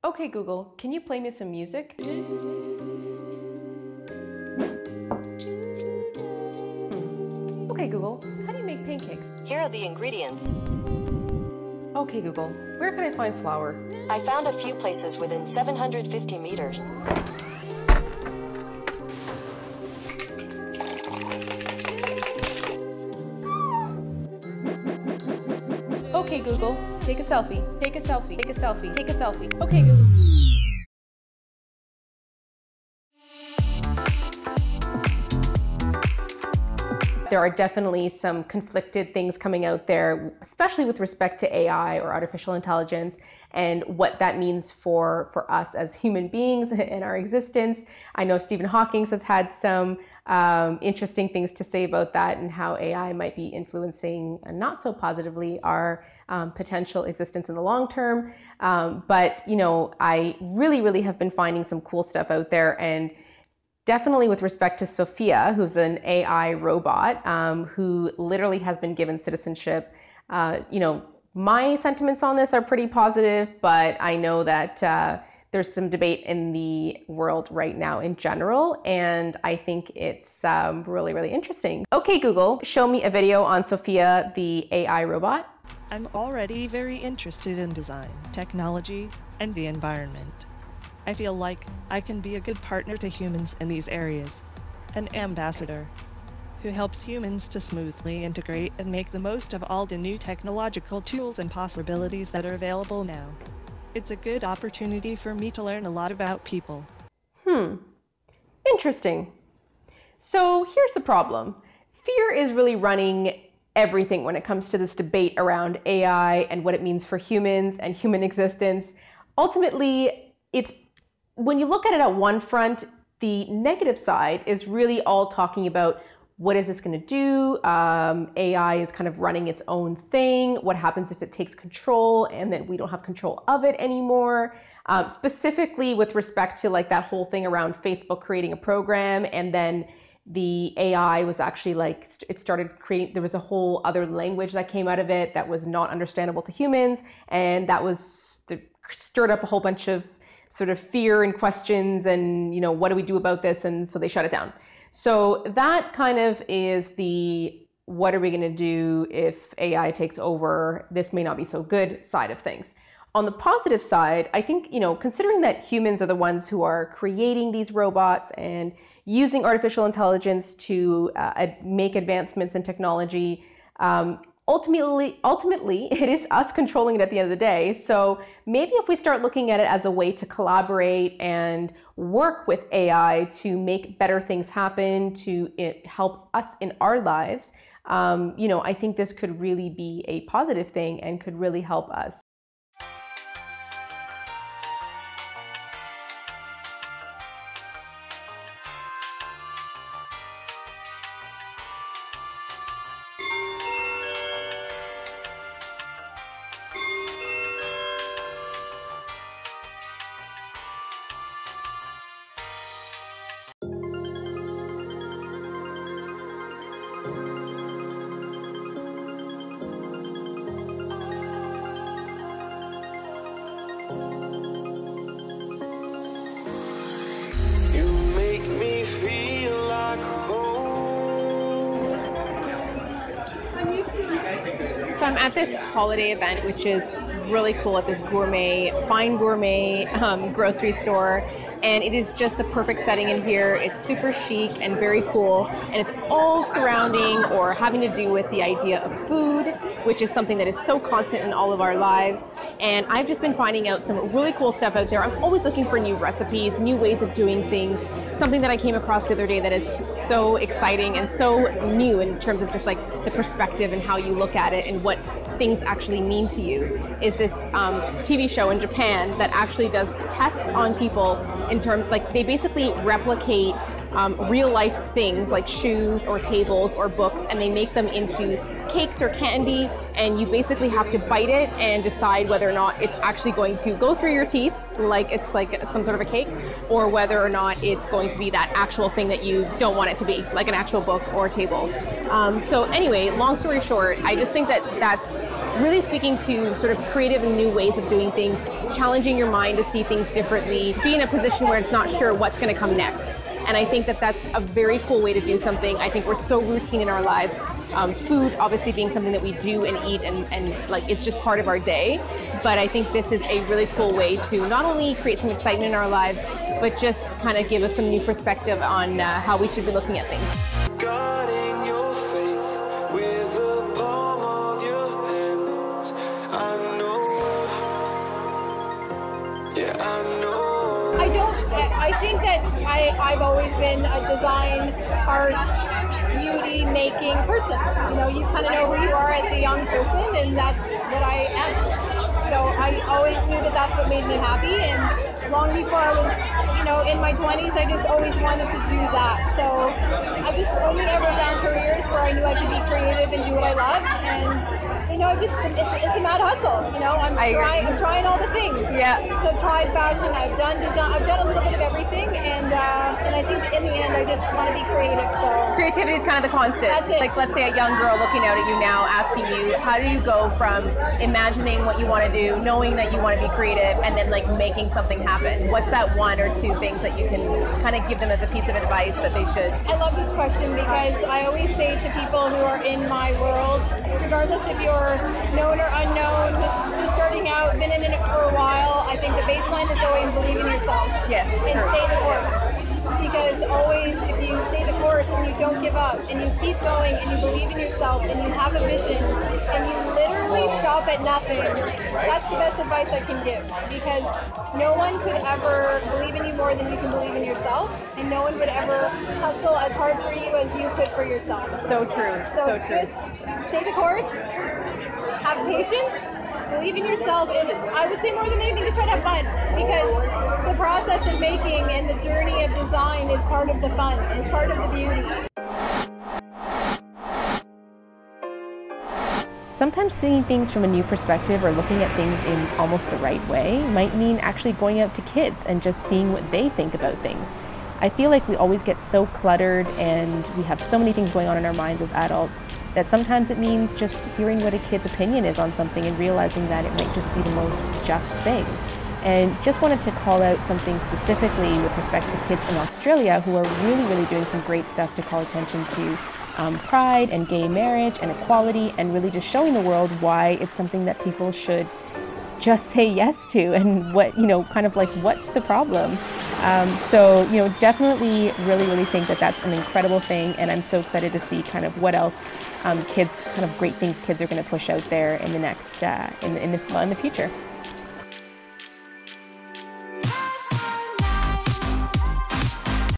Okay, Google, can you play me some music? Okay, Google, how do you make pancakes? Here are the ingredients. Okay, Google, where can I find flour? I found a few places within 750 meters. Okay, Google, take a selfie, take a selfie, take a selfie, take a selfie. Okay, Google. There are definitely some conflicted things coming out there, especially with respect to AI or artificial intelligence and what that means for us as human beings and our existence. I know Stephen Hawking has had some interesting things to say about that and how AI might be influencing not so positively our potential existence in the long term. But, you know, I really have been finding some cool stuff out there, and definitely with respect to Sophia, who's an AI robot who literally has been given citizenship. You know, my sentiments on this are pretty positive, but I know that there's some debate in the world right now in general, and I think it's really interesting. Okay, Google, show me a video on Sophia, the AI robot. I'm already very interested in design, technology, and the environment. I feel like I can be a good partner to humans in these areas, an ambassador who helps humans to smoothly integrate and make the most of all the new technological tools and possibilities that are available now. It's a good opportunity for me to learn a lot about people. Interesting. So here's the problem. Fear is really running everything when it comes to this debate around AI and what it means for humans and human existence. Ultimately, when you look at it at one front, the negative side is really all talking about what is this going to do? AI is kind of running its own thing. What happens if it takes control and then we don't have control of it anymore? Specifically with respect to like that whole thing around Facebook creating a program, and then the AI was actually like, it started creating, there was a whole other language that came out of it that was not understandable to humans. And that stirred up a whole bunch of sort of fear and questions and, you know, what do we do about this? And so they shut it down. So that kind of is the, what are we going to do if AI takes over? This may not be so good side of things. On the positive side, I think, you know, considering that humans are the ones who are creating these robots and using artificial intelligence to make advancements in technology, ultimately, it is us controlling it at the end of the day. So maybe if we start looking at it as a way to collaborate and work with AI to make better things happen, to help us in our lives, you know, I think this could really be a positive thing and could really help us. So I'm at this holiday event, which is really cool, at this fine gourmet grocery store. And it is just the perfect setting in here. It's super chic and very cool. And it's all surrounding or having to do with the idea of food, which is something that is so constant in all of our lives. And I've just been finding out some really cool stuff out there. I'm always looking for new recipes, new ways of doing things. Something that I came across the other day that is so exciting and so new in terms of just like the perspective and how you look at it and what things actually mean to you is this TV show in Japan that actually does tests on people in terms, like they basically replicate real life things like shoes or tables or books, and they make them into cakes or candy, and you basically have to bite it and decide whether or not it's actually going to go through your teeth like it's like some sort of a cake, or whether or not it's going to be that actual thing that you don't want it to be, like an actual book or table. So anyway, long story short, I just think that that's really speaking to sort of creative and new ways of doing things, challenging your mind to see things differently, be in a position where it's not sure what's going to come next. And I think that that's a very cool way to do something. I think we're so routine in our lives. Food obviously being something that we do and eat and like it's just part of our day. But I think this is a really cool way to not only create some excitement in our lives, but just kind of give us some new perspective on how we should be looking at things. Guarding your faith with the palm of your hands. I know, yeah, I know. I think that I've always been a design, art, beauty making person. You know, you kind of know who you are as a young person, and that's what I am. So I always knew that that's what made me happy, and long before I was, you know, in my 20s, I just always wanted to do that. So I just only ever found careers where I knew I could be creative and do what I loved, and you know, it's a mad hustle. You know, I'm trying all the things. Yeah. So I've tried fashion, I've done design, I've done a little bit of everything, and I think in the end, I just want to be creative. So creativity is kind of the constant. That's it. Like, let's say a young girl looking out at you now, asking you, how do you go from imagining what you want to do, knowing that you want to be creative, and then like making something happen? What's that one or two things that you can kind of give them as a piece of advice that they should? I love this question because I always say to people who are in my world, regardless if you're known or unknown, just starting out, been in it for a while, I think the baseline is always believe in yourself. Yes. And stay the course. Because always, if you stay the course and you don't give up and you keep going and you believe in yourself and you have a vision and you literally stop at nothing, that's the best advice I can give. Because no one could ever believe in you more than you can believe in yourself, and no one would ever hustle as hard for you as you could for yourself. So true. So just stay the course, have patience, believe in yourself, and I would say more than anything, just try to have fun, because the process of making and the journey of design is part of the fun, is part of the beauty. Sometimes seeing things from a new perspective or looking at things in almost the right way might mean actually going out to kids and just seeing what they think about things. I feel like we always get so cluttered and we have so many things going on in our minds as adults that sometimes it means just hearing what a kid's opinion is on something and realizing that it might just be the most just thing. And just wanted to call out something specifically with respect to kids in Australia who are really doing some great stuff to call attention to pride and gay marriage and equality, and really just showing the world why it's something that people should just say yes to, and what, you know, kind of like, what's the problem? So, you know, definitely really think that that's an incredible thing, and I'm so excited to see kind of what else kids, kind of great things kids are going to push out there in the next, in the future.